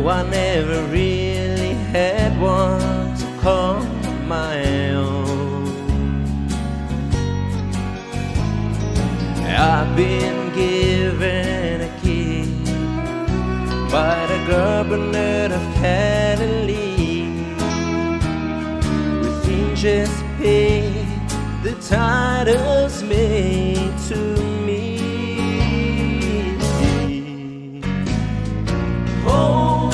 I never really had one to call my own. I've been given a key by the governor of Cali. Within just pay the titles made to me. Home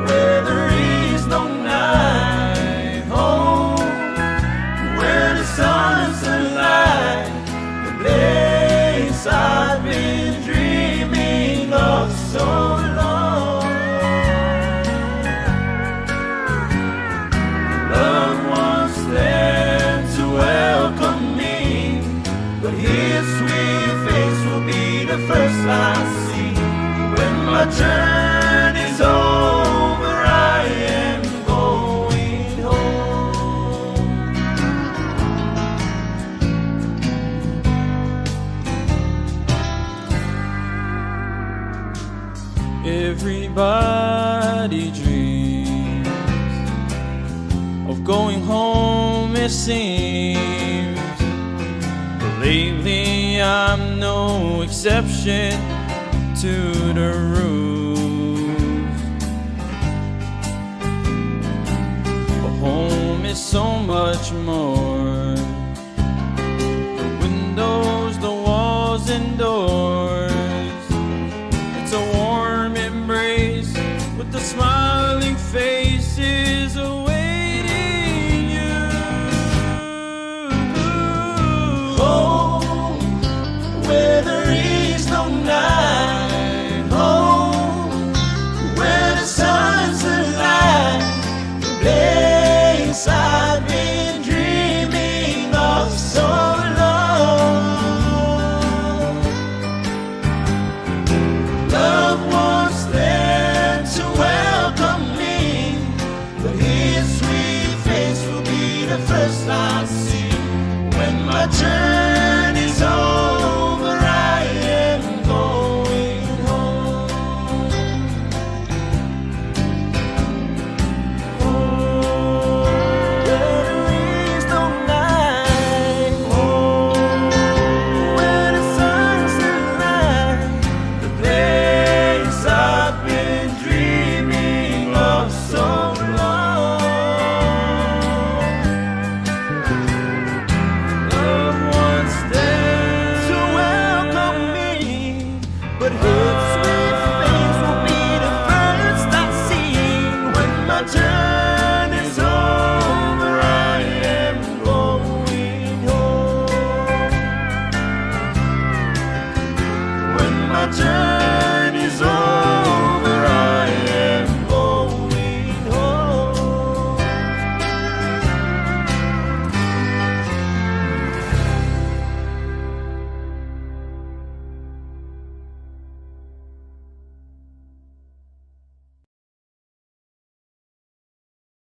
where there is no night, home where the sun's alive, the place I've been dreaming of so long. Loved ones there to welcome me, but his sweet face will be the first I see. When my journey's over, I am going home. Everybody dreams of going home, it seems, but lately I'm no exception to the rules. But home is so much more